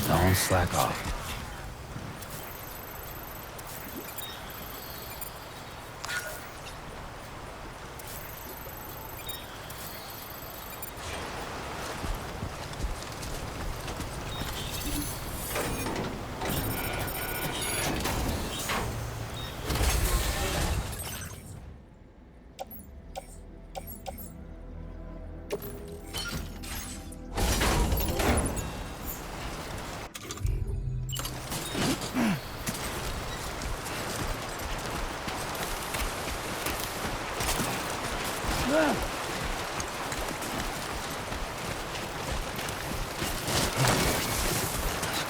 Don't slack off.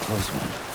Close one.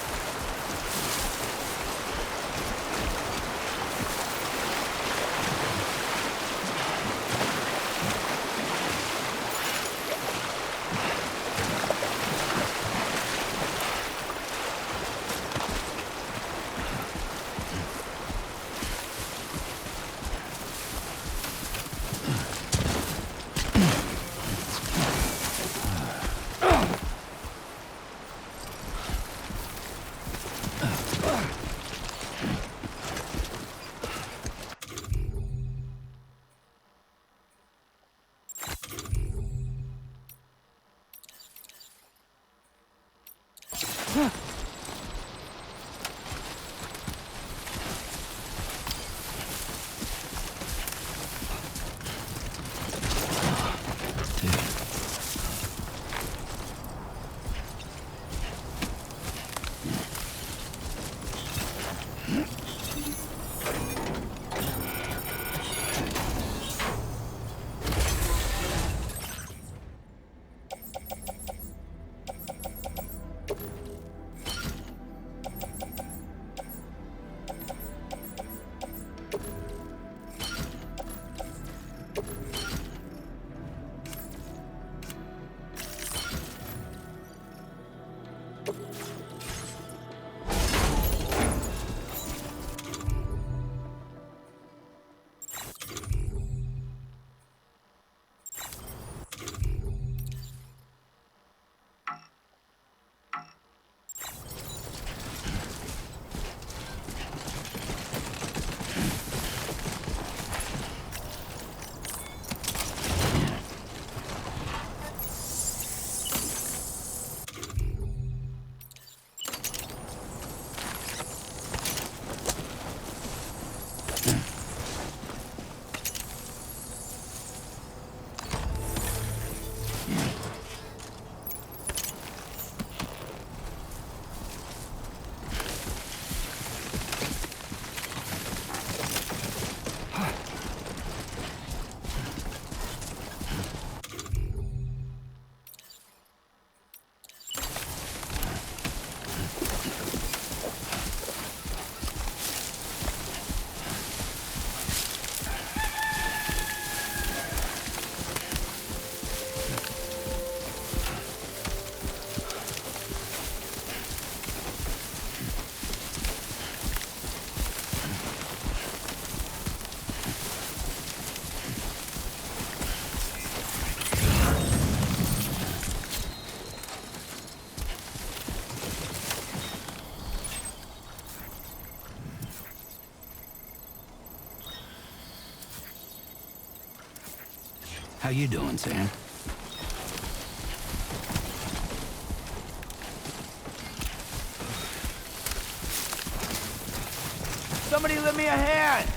How you doing, Sam? Somebody lend me a hand!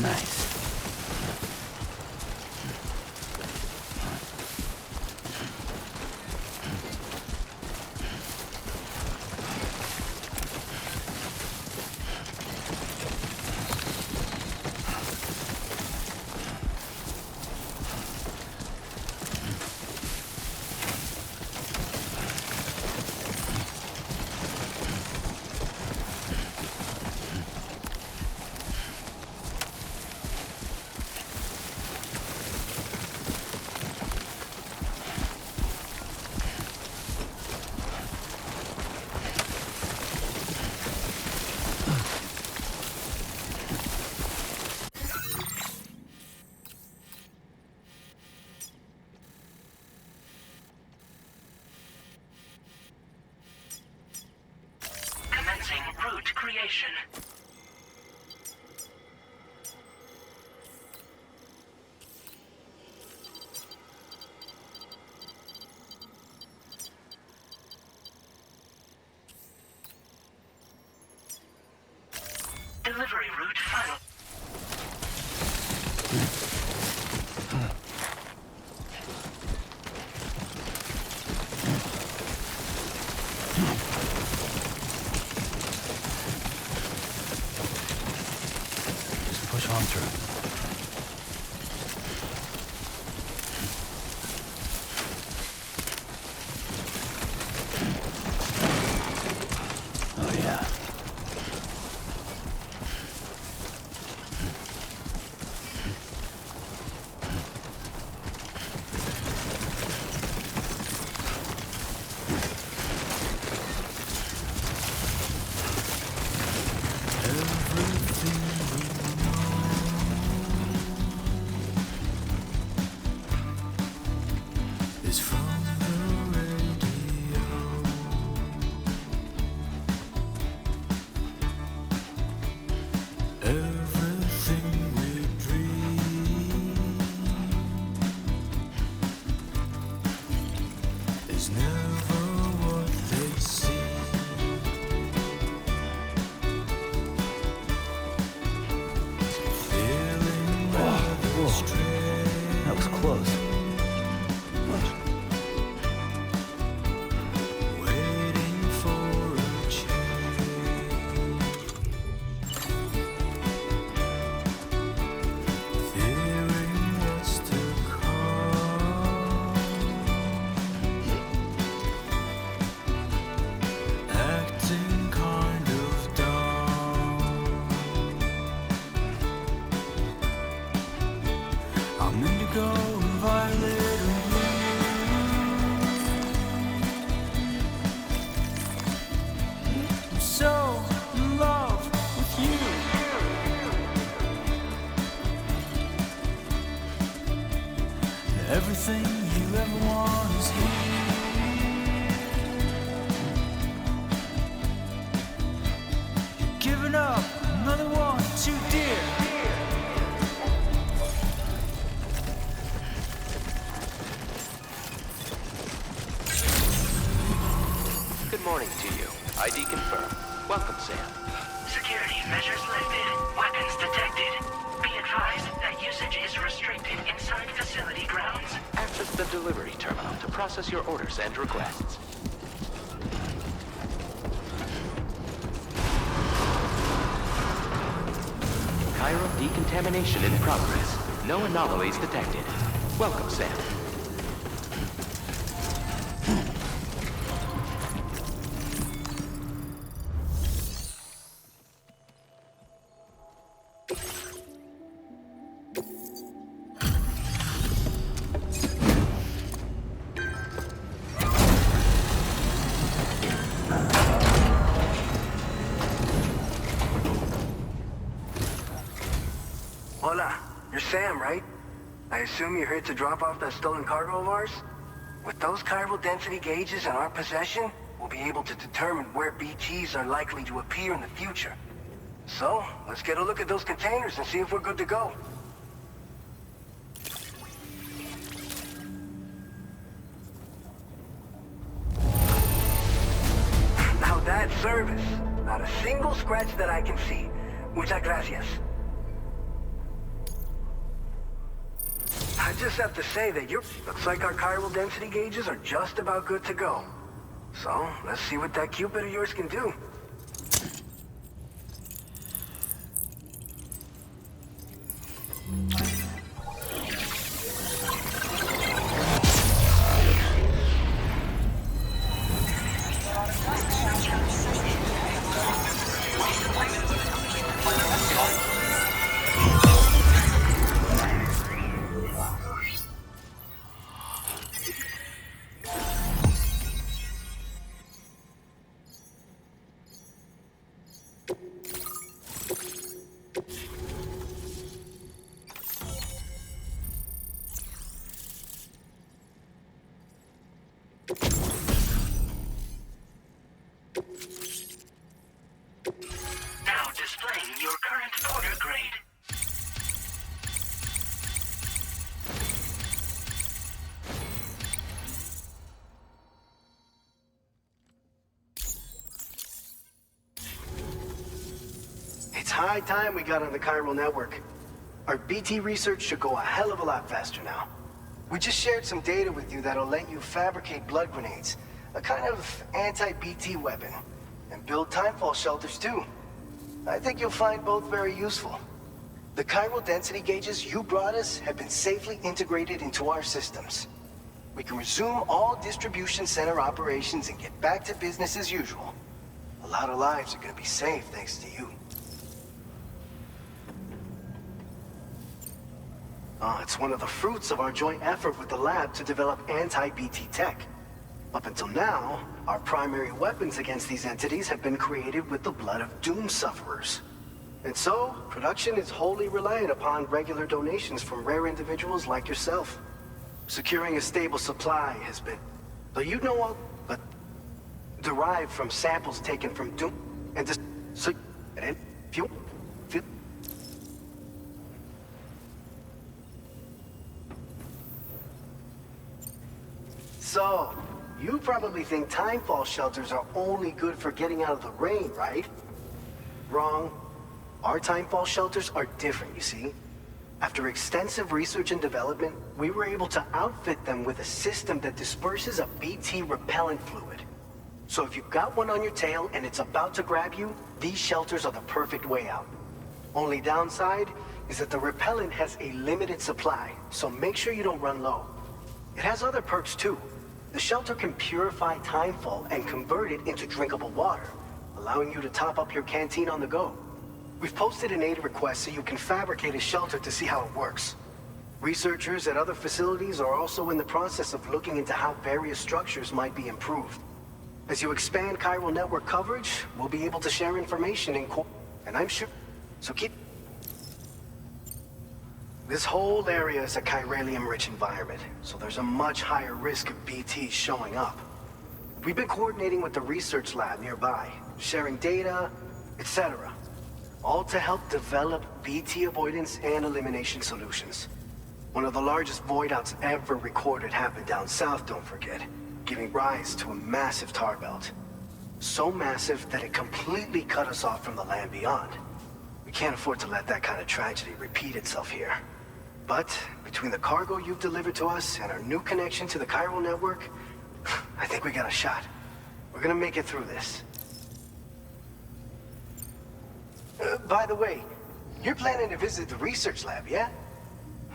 Nice. Route creation. Delivery route final. Push on through. Oh, yeah. Is from the radio. Everything we dream is never what they seem. Feeling rather strange. That was close. Waiting for a change, fearing what's to come, acting kind of dumb. I'm indigo and violet. what you did. Good morning to you. ID confirmed. Welcome, Sam. Security measures lifted. Weapons detected. Be advised that usage is restricted inside facility grounds. Access the delivery terminal to process your orders and requests. Cairo decontamination in progress. No anomalies detected. Welcome, Sam. Hola, you're Sam, right? I assume you're here to drop off that stolen cargo of ours? With those chiral density gauges in our possession, we'll be able to determine where BTs are likely to appear in the future. So, let's get a look at those containers and see if we're good to go. Now that's service. Not a single scratch that I can see. Muchas gracias. I just have to say that looks like our chiral density gauges are just about good to go. So, let's see what that Cupid of yours can do. Now displaying your current order grade. It's high time we got on the chiral network. Our BT research should go a hell of a lot faster now. We just shared some data with you that'll let you fabricate blood grenades, a kind of anti-BT weapon, and build timefall shelters too. I think you'll find both very useful. The chiral density gauges you brought us have been safely integrated into our systems. We can resume all distribution center operations and get back to business as usual. A lot of lives are gonna be saved thanks to you. It's one of the fruits of our joint effort with the lab to develop anti-BT tech. Up until now, our primary weapons against these entities have been created with the blood of doom sufferers. And so, production is wholly reliant upon regular donations from rare individuals like yourself. Securing a stable supply has been, though you know all, but derived from samples taken from doom, and just so, and fuel. So, you probably think timefall shelters are only good for getting out of the rain, right? Wrong. Our timefall shelters are different, you see. After extensive research and development, we were able to outfit them with a system that disperses a BT repellent fluid. So if you've got one on your tail and it's about to grab you, these shelters are the perfect way out. Only downside is that the repellent has a limited supply, so make sure you don't run low. It has other perks too. The shelter can purify timefall and convert it into drinkable water, allowing you to top up your canteen on the go. We've posted an aid request so you can fabricate a shelter to see how it works. Researchers at other facilities are also in the process of looking into how various structures might be improved. As you expand chiral network coverage, we'll be able to share information and I'm sure... So keep... This whole area is a chiralium-rich environment, so there's a much higher risk of BTs showing up. We've been coordinating with the research lab nearby, sharing data, etc. all to help develop BT avoidance and elimination solutions. One of the largest void outs ever recorded happened down south, don't forget, giving rise to a massive tar belt. So massive that it completely cut us off from the land beyond. We can't afford to let that kind of tragedy repeat itself here. But between the cargo you've delivered to us and our new connection to the chiral network, I think we got a shot. We're gonna make it through this. By the way, you're planning to visit the research lab, yeah?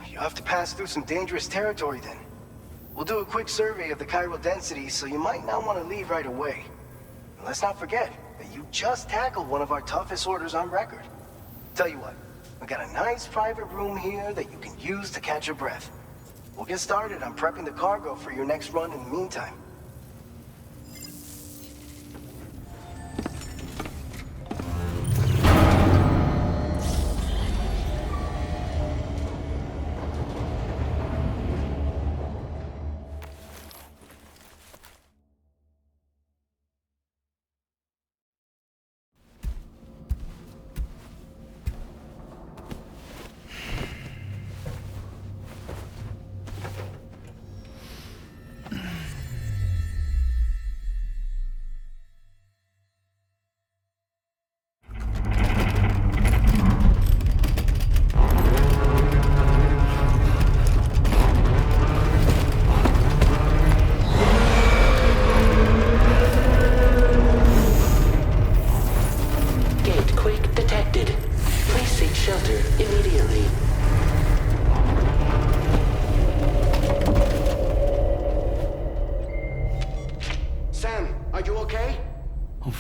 You'll have to pass through some dangerous territory then. We'll do a quick survey of the chiral density, so you might not want to leave right away. And let's not forget that you just tackled one of our toughest orders on record. Tell you what, we got a nice private room here that you can use to catch your breath. We'll get started on prepping the cargo for your next run in the meantime.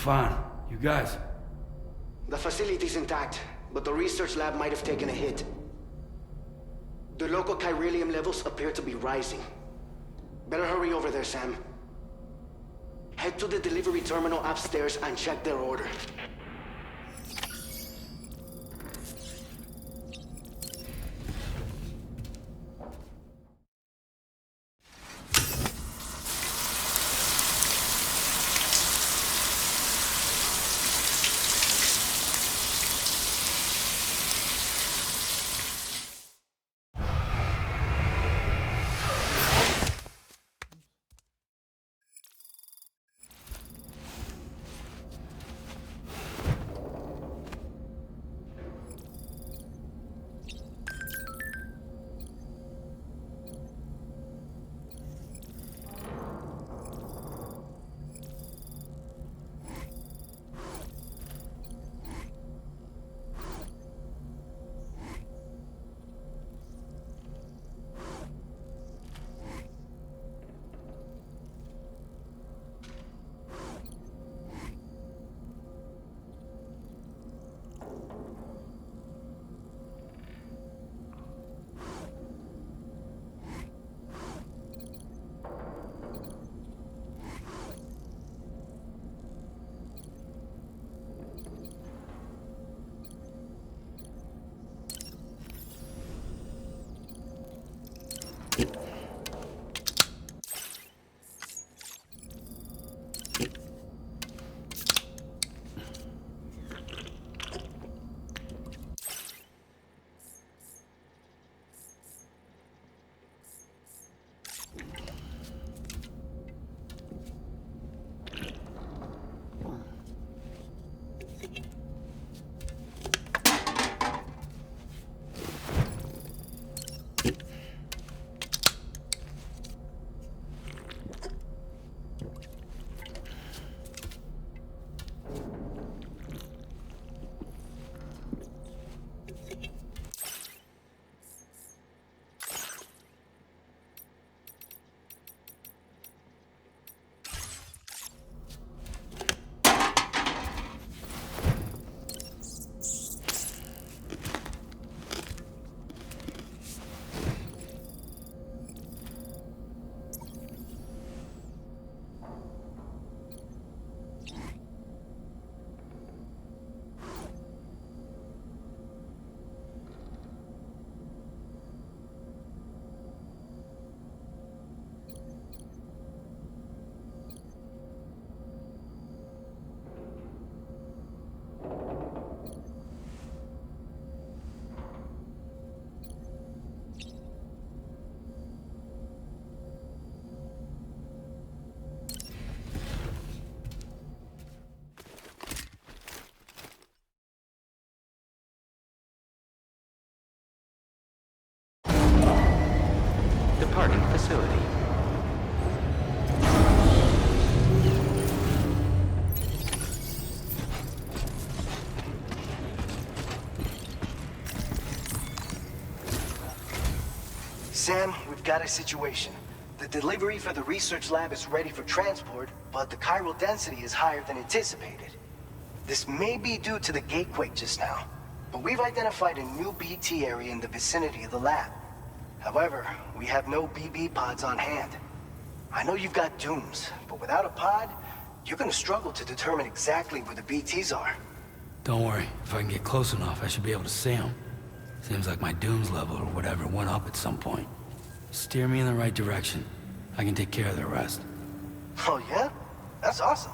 Fine. You guys? The facility's intact, but the research lab might have taken a hit. The local chiralium levels appear to be rising. Better hurry over there, Sam. Head to the delivery terminal upstairs and check their order. Sam, we've got a situation. The delivery for the research lab is ready for transport, but the chiral density is higher than anticipated. This may be due to the gatequake just now, but we've identified a new BT area in the vicinity of the lab. However, we have no BB pods on hand. I know you've got dooms, but without a pod, you're gonna struggle to determine exactly where the BTs are. Don't worry. If I can get close enough, I should be able to see them. Seems like my dooms level or whatever went up at some point. Steer me in the right direction. I can take care of the rest. Oh yeah? That's awesome.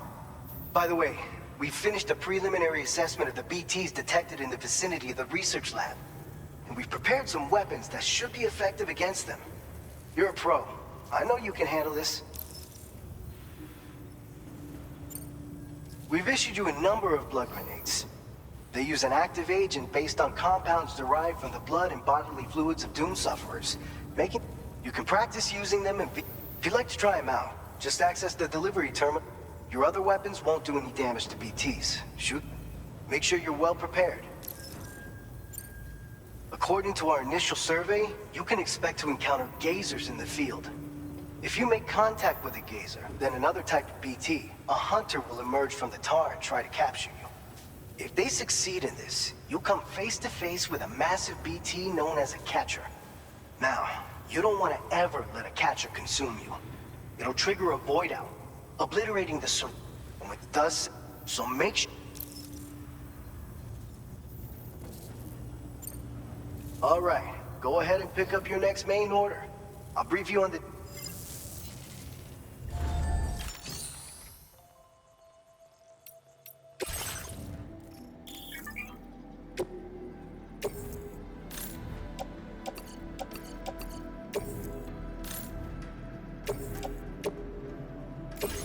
By the way, we finished a preliminary assessment of the BTs detected in the vicinity of the research lab. And we've prepared some weapons that should be effective against them. You're a pro. I know you can handle this. We've issued you a number of blood grenades. They use an active agent based on compounds derived from the blood and bodily fluids of Doom sufferers. You can practice using them, and if you'd like to try them out, just access the delivery terminal. Your other weapons won't do any damage to BTs. Shoot. Make sure you're well prepared. According to our initial survey, you can expect to encounter gazers in the field. If you make contact with a gazer, then another type of BT, a hunter will emerge from the tar and try to capture you. If they succeed in this, you'll come face to face with a massive BT known as a catcher. Now, you don't want to ever let a catcher consume you. It'll trigger a void out, obliterating the sur- when it does, so make sure. All right, go ahead and pick up your next main order. I'll brief you on the...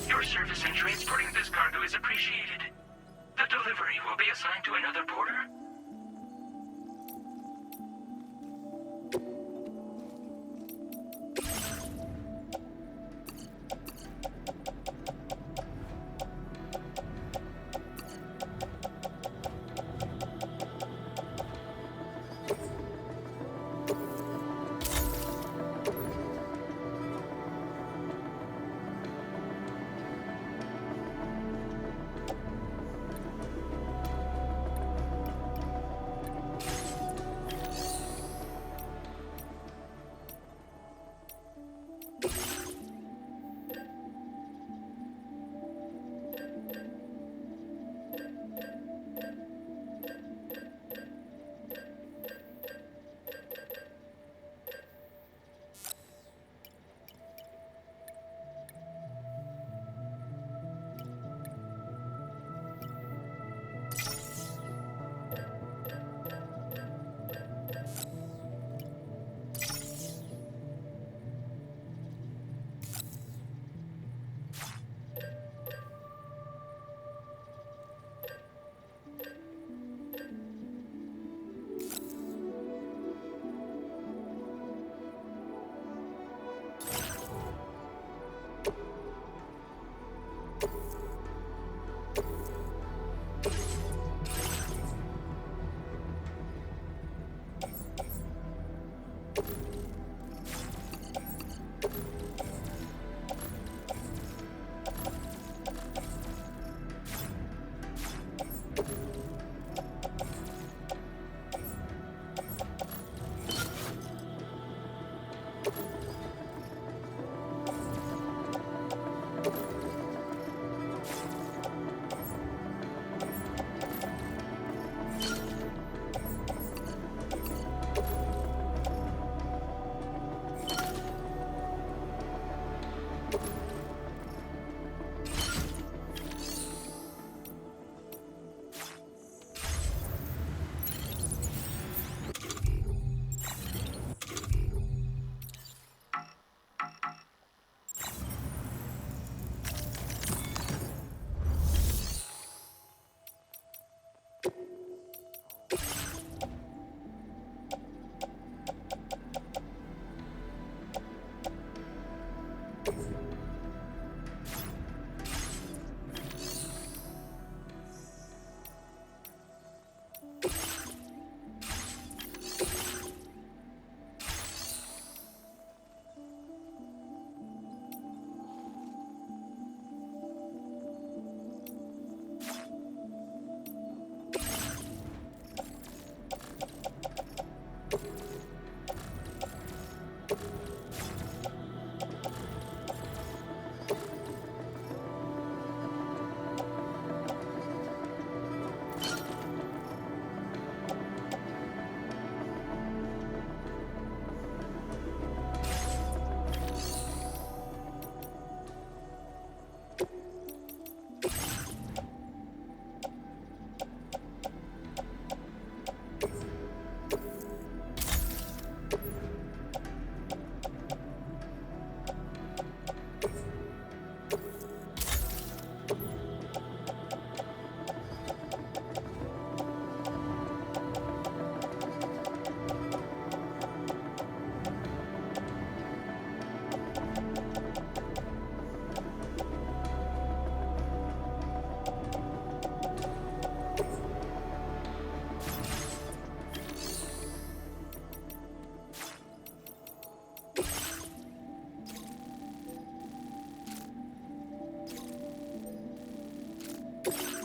Your service in transporting this cargo is appreciated. The delivery will be assigned to another porter.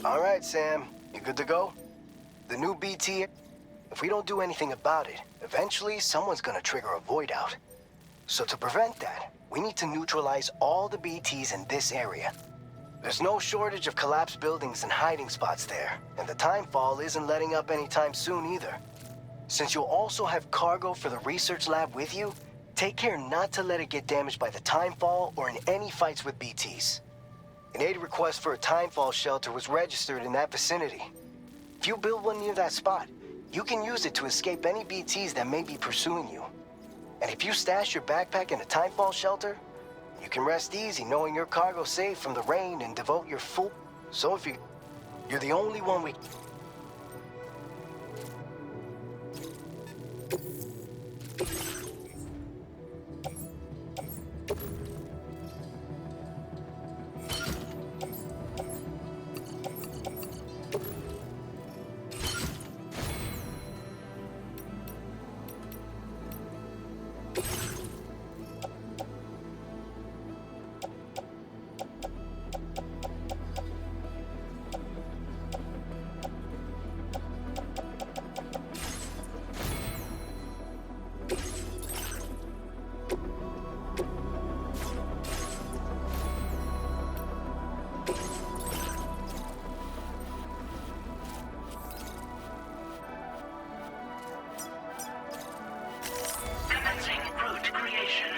All right, Sam. You good to go? The new BT, if we don't do anything about it, eventually someone's gonna trigger a void out. So to prevent that, we need to neutralize all the BTs in this area. There's no shortage of collapsed buildings and hiding spots there, and the timefall isn't letting up anytime soon either. Since you'll also have cargo for the research lab with you, take care not to let it get damaged by the timefall or in any fights with BTs. An aid request for a timefall shelter was registered in that vicinity. If you build one near that spot, you can use it to escape any BTs that may be pursuing you. And if you stash your backpack in a timefall shelter, you can rest easy knowing your cargo's safe from the rain and devote your full... So if you're the only one we... Commencing route creation.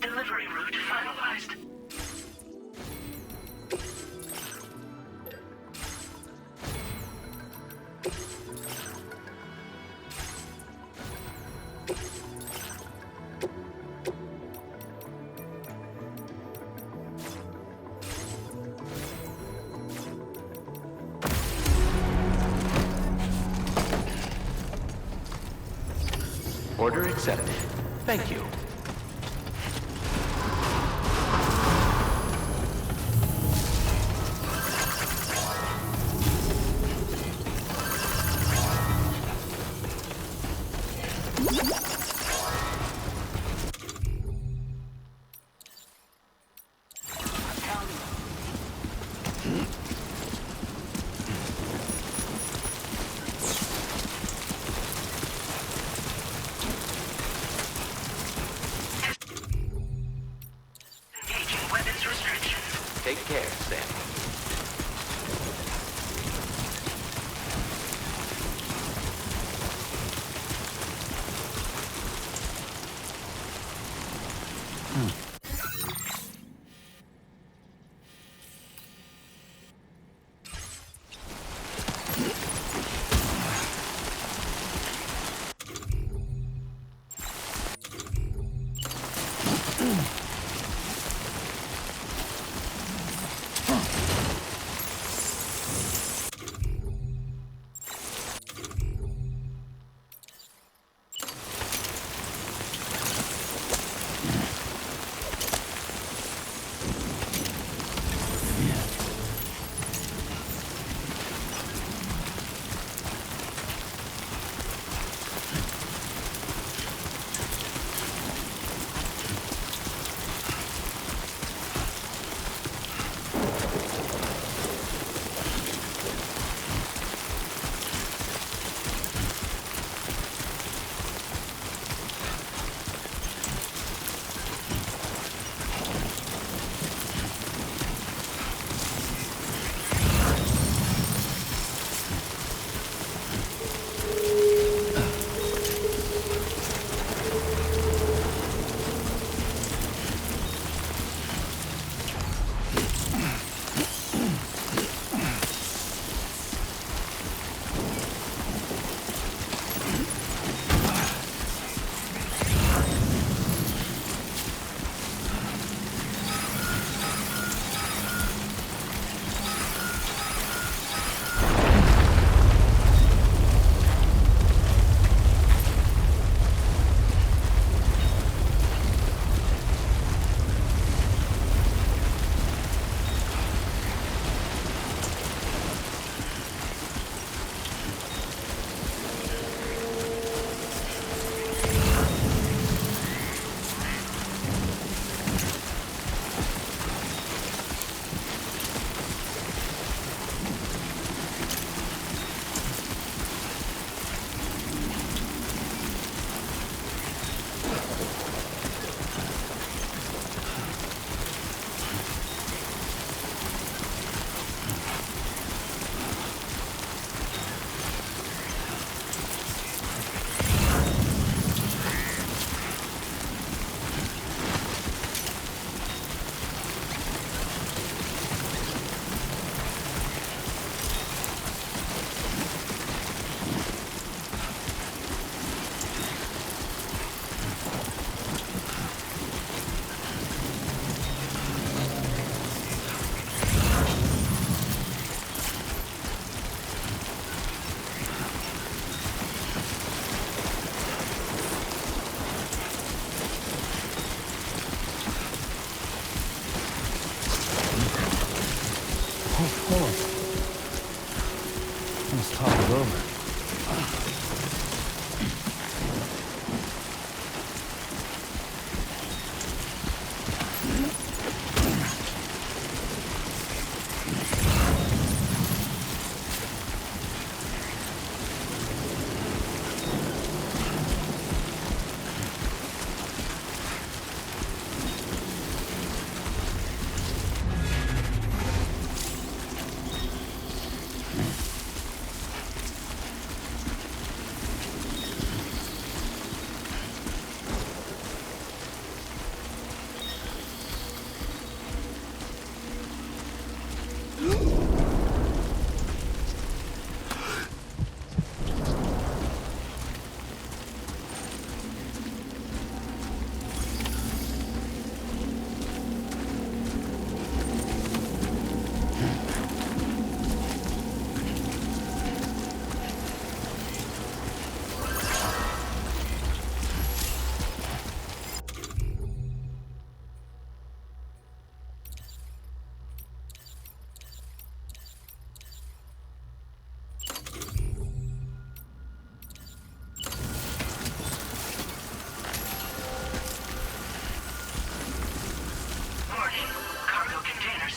Delivery route finalized. Order accepted. Thank you. Engaging weapons restrictions. Take care, Sam.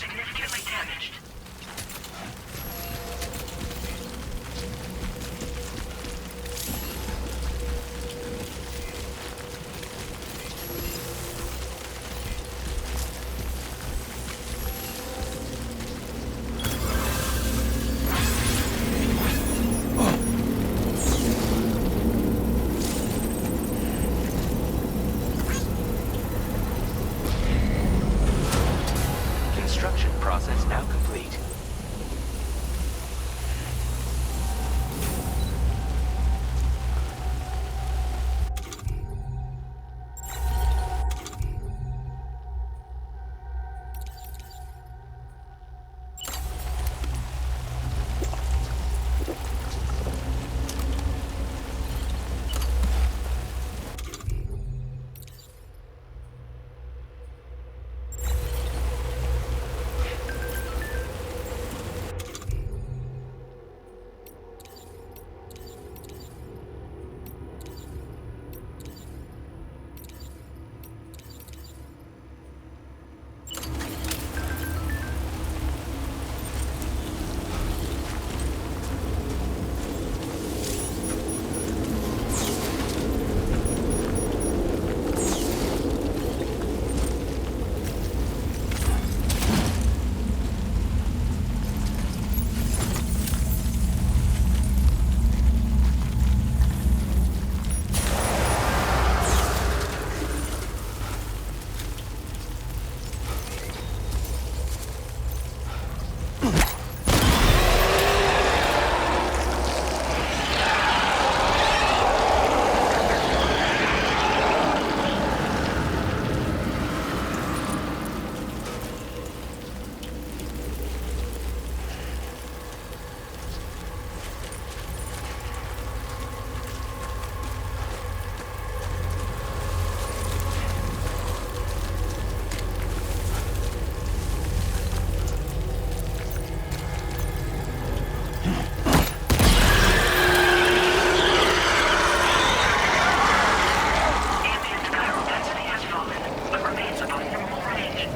significantly damaged. Construction process now complete. Ambient chiral density has fallen, but remains above normal range.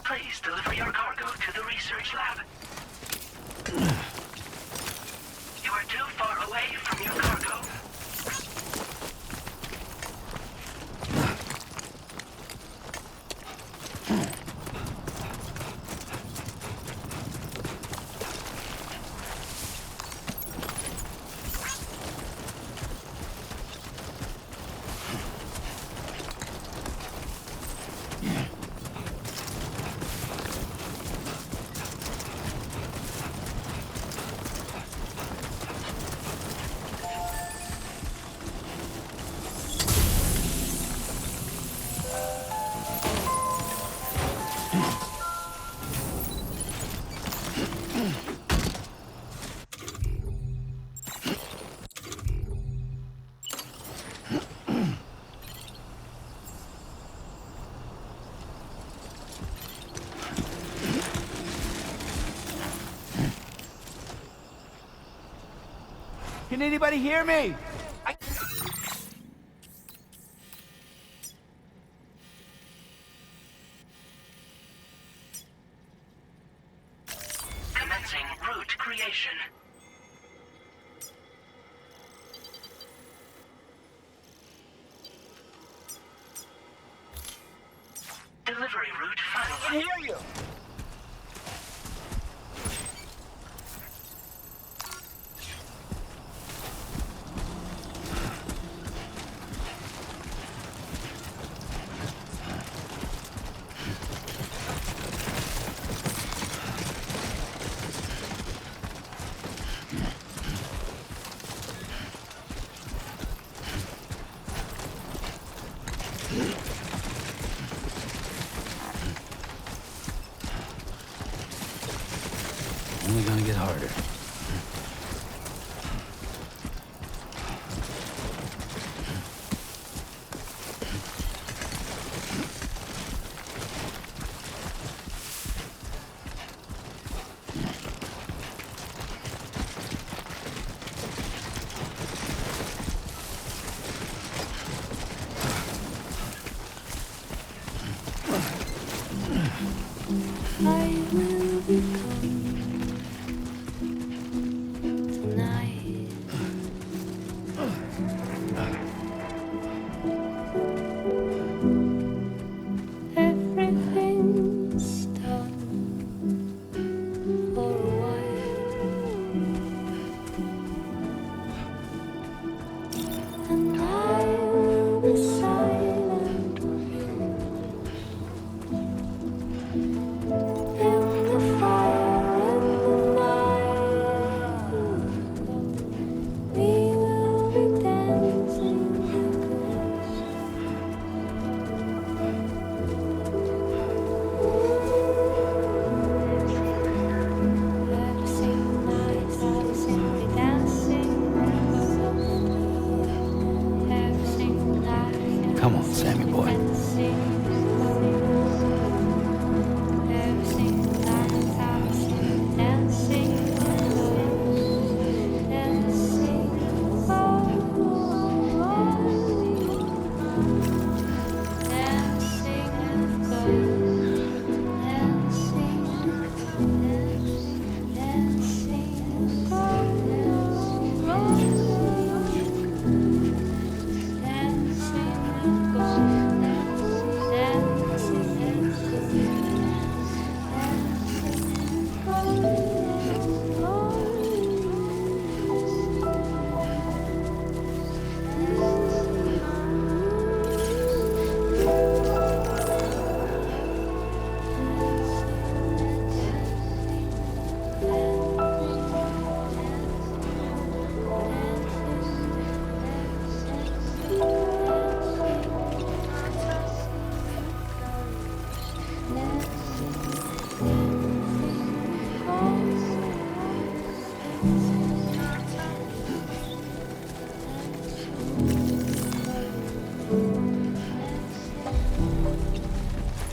Please deliver your cargo to the research lab. You are too far away from your cargo. Can anybody hear me? Commencing route creation. Delivery route I finalized. can hear you. Only gonna get harder. I will become tonight. Everything's done for a while, and I will be silent with you. In the fire, in the night, we will be dancing I've seen nights, I've seen me dancing I've seen nights, Come on, Sammy boy.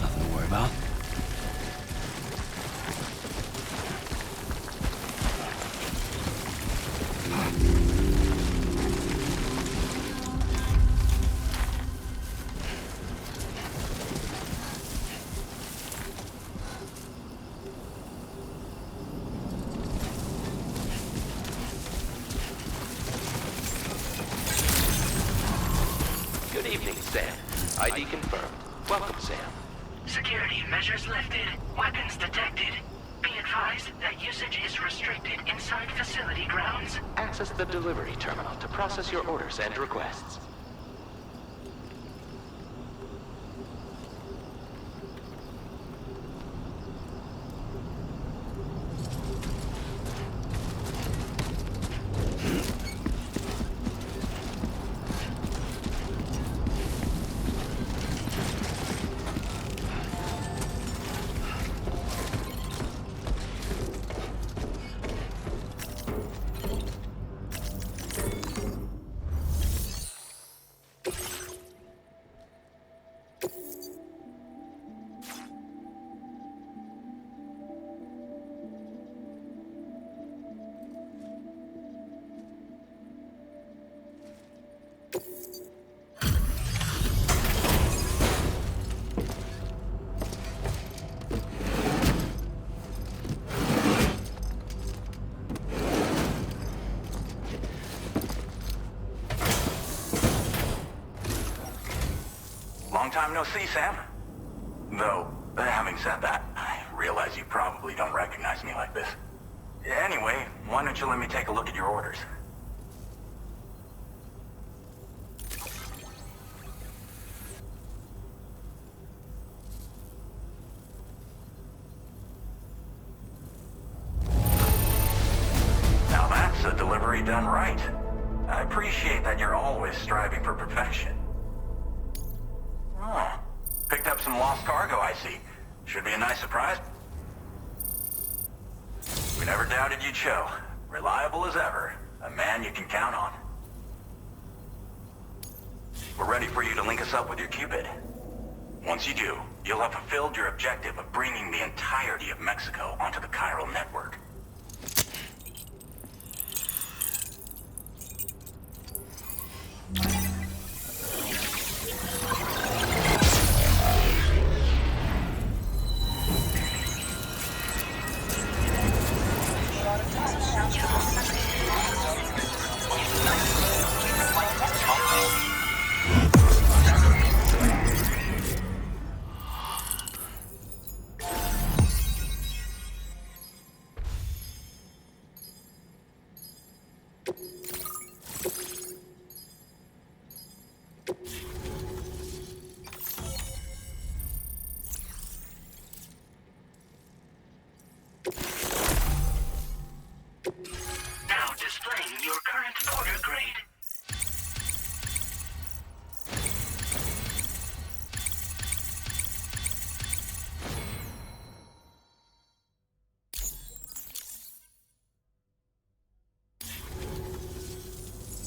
Nothing to worry about. Good evening, Sam. ID confirmed. Welcome, Sam. Security measures lifted. Weapons detected. Be advised that usage is restricted inside facility grounds. Access the delivery terminal to process your orders and requests. Long time no see, Sam. Though, having said that, I realize you probably don't recognize me like this. Anyway, why don't you let me take a look at your orders? Now that's a delivery done right. I appreciate that you're always striving for perfection. Oh, picked up some lost cargo, I see. Should be a nice surprise. We never doubted you'd show. Reliable as ever. A man you can count on. We're ready for you to link us up with your Cupid. Once you do, you'll have fulfilled your objective of bringing the entirety of Mexico onto the chiral network. Now displaying your current order grade.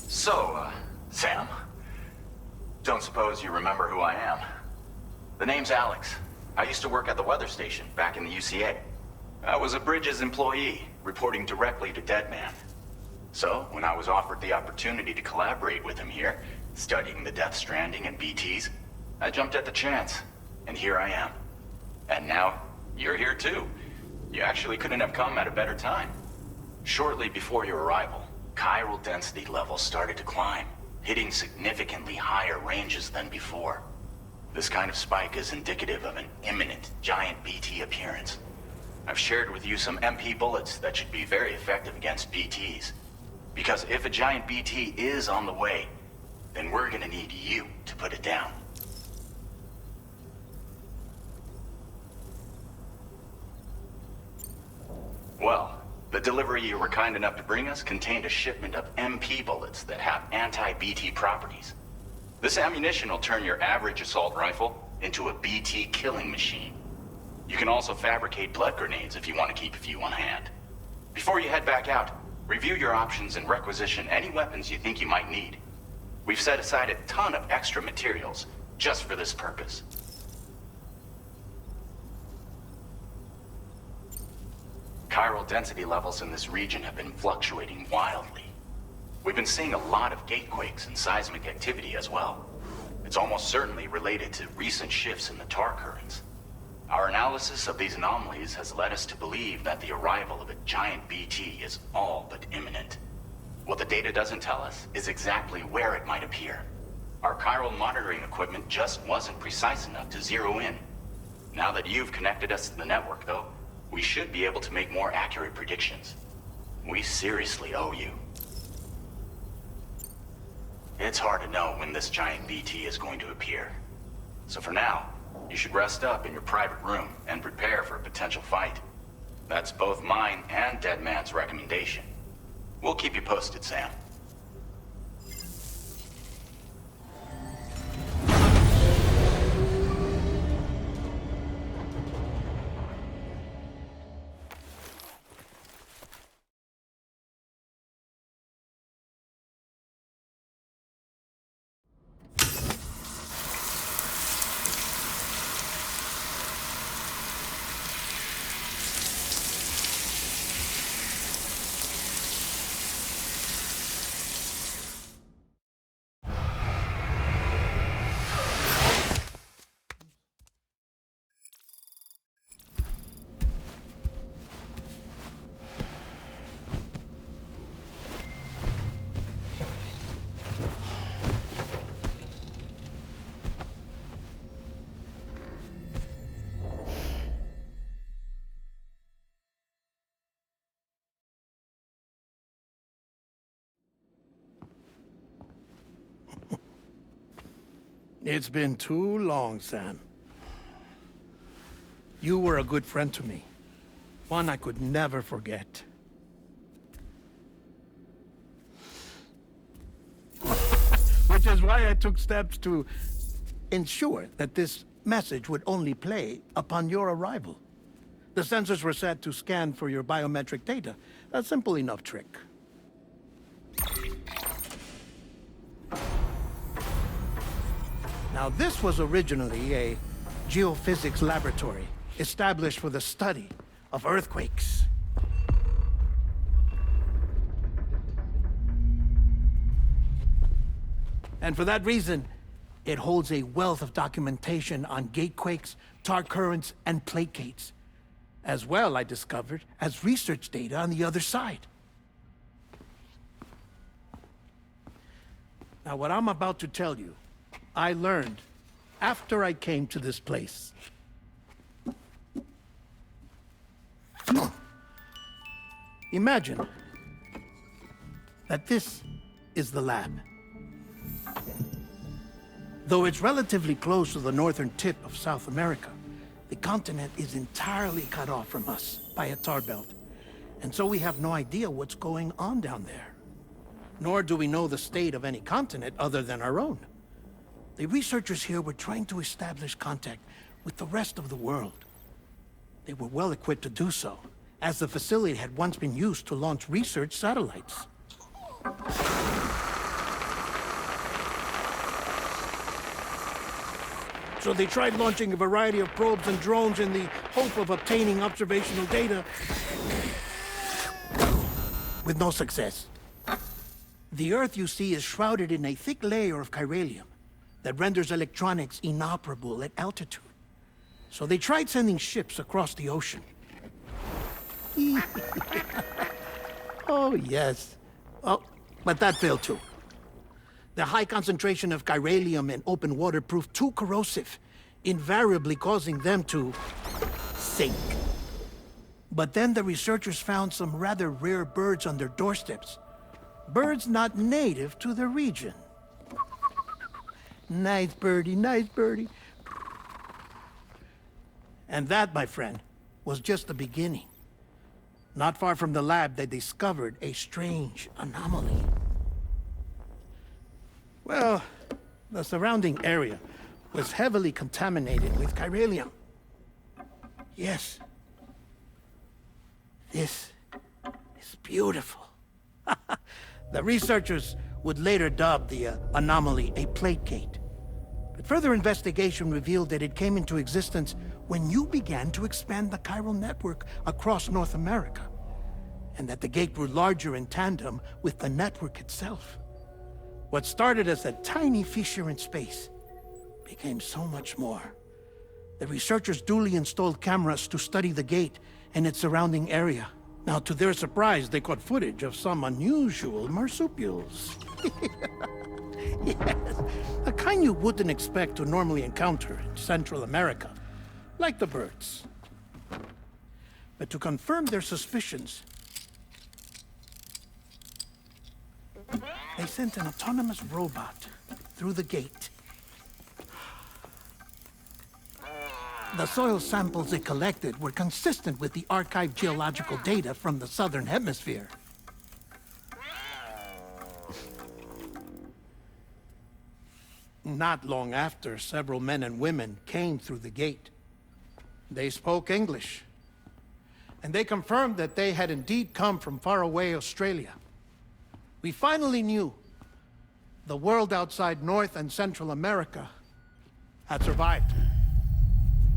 So, Sam, don't suppose you remember who I am? The name's Alex. I used to work at the weather station back in the UCA. I was a Bridges employee, reporting directly to Deadman. So, when I was offered the opportunity to collaborate with him here, studying the Death Stranding and BTs, I jumped at the chance, and here I am. And now, you're here too. You actually couldn't have come at a better time. Shortly before your arrival, chiral density levels started to climb, hitting significantly higher ranges than before. This kind of spike is indicative of an imminent giant BT appearance. I've shared with you some MP bullets that should be very effective against BTs. Because if a giant BT is on the way, then we're gonna need you to put it down. Well, the delivery you were kind enough to bring us contained a shipment of MP bullets that have anti-BT properties. This ammunition will turn your average assault rifle into a BT killing machine. You can also fabricate blood grenades if you want to keep a few on hand. Before you head back out, review your options and requisition any weapons you think you might need. We've set aside a ton of extra materials just for this purpose. Chiral density levels in this region have been fluctuating wildly. We've been seeing a lot of gatequakes and seismic activity as well. It's almost certainly related to recent shifts in the tar currents. Our analysis of these anomalies has led us to believe that the arrival of a giant BT is all but imminent. What the data doesn't tell us is exactly where it might appear. Our chiral monitoring equipment just wasn't precise enough to zero in. Now that you've connected us to the network, though, we should be able to make more accurate predictions. We seriously owe you. It's hard to know when this giant BT is going to appear. So for now, you should rest up in your private room and prepare for a potential fight. That's both mine and Deadman's recommendation. We'll keep you posted, Sam. It's been too long, Sam. You were a good friend to me. One I could never forget. Which is why I took steps to ensure that this message would only play upon your arrival. The sensors were set to scan for your biometric data. A simple enough trick. Now, this was originally a geophysics laboratory established for the study of earthquakes. And for that reason, it holds a wealth of documentation on gatequakes, tar currents, and plate gates. As well, I discovered, as research data on the other side. Now, what I'm about to tell you, I learned after I came to this place. Imagine that this is the lab. Though it's relatively close to the northern tip of South America, the continent is entirely cut off from us by a tar belt. And so we have no idea what's going on down there. Nor do we know the state of any continent other than our own. The researchers here were trying to establish contact with the rest of the world. They were well equipped to do so, as the facility had once been used to launch research satellites. So they tried launching a variety of probes and drones in the hope of obtaining observational data, with no success. The Earth, you see, is shrouded in a thick layer of chiralium that renders electronics inoperable at altitude. So they tried sending ships across the ocean. Oh, yes. Oh, but that failed too. The high concentration of chiralium in open water proved too corrosive, invariably causing them to sink. But then the researchers found some rather rare birds on their doorsteps. Birds not native to the region. Nice birdie, nice birdie. And that, my friend, was just the beginning. Not far from the lab, they discovered a strange anomaly. Well, the surrounding area was heavily contaminated with chiralium. Yes. This is beautiful. The researchers would later dub the anomaly a plate gate. But further investigation revealed that it came into existence when you began to expand the chiral network across North America, and that the gate grew larger in tandem with the network itself. What started as a tiny fissure in space became so much more. The researchers duly installed cameras to study the gate and its surrounding area. Now, to their surprise, they caught footage of some unusual marsupials. Yes, the kind you wouldn't expect to normally encounter in Central America, like the birds. But to confirm their suspicions, they sent an autonomous robot through the gate. The soil samples it collected were consistent with the archived geological data from the southern hemisphere. Not long after, several men and women came through the gate. They spoke English, and they confirmed that they had indeed come from faraway Australia. We finally knew the world outside North and Central America had survived.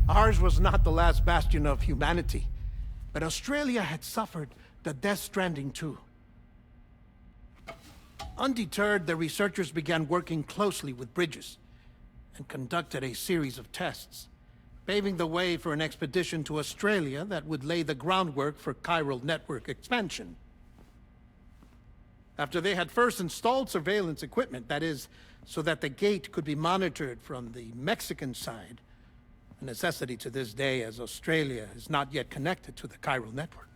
Ours was not the last bastion of humanity, but Australia had suffered the death stranding too. Undeterred, the researchers began working closely with Bridges and conducted a series of tests, paving the way for an expedition to Australia that would lay the groundwork for chiral network expansion. After they had first installed surveillance equipment, that is, so that the gate could be monitored from the Mexican side, a necessity to this day as Australia is not yet connected to the chiral network.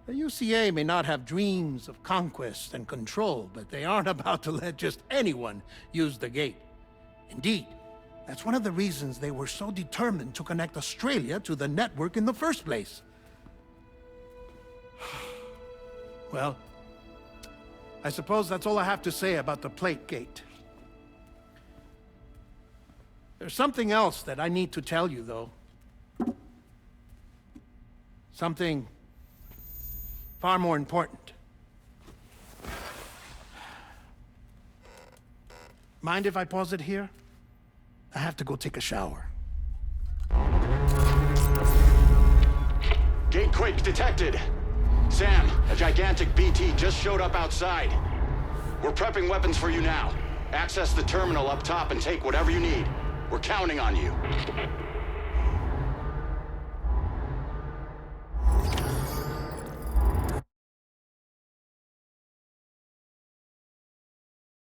The UCA may not have dreams of conquest and control, but they aren't about to let just anyone use the gate. Indeed, that's one of the reasons they were so determined to connect Australia to the network in the first place. Well, I suppose that's all I have to say about the Plate Gate. There's something else that I need to tell you, though. Something far more important. Mind if I pause it here? I have to go take a shower. Gatequake detected. Sam, a gigantic BT just showed up outside. We're prepping weapons for you now. Access the terminal up top and take whatever you need. We're counting on you.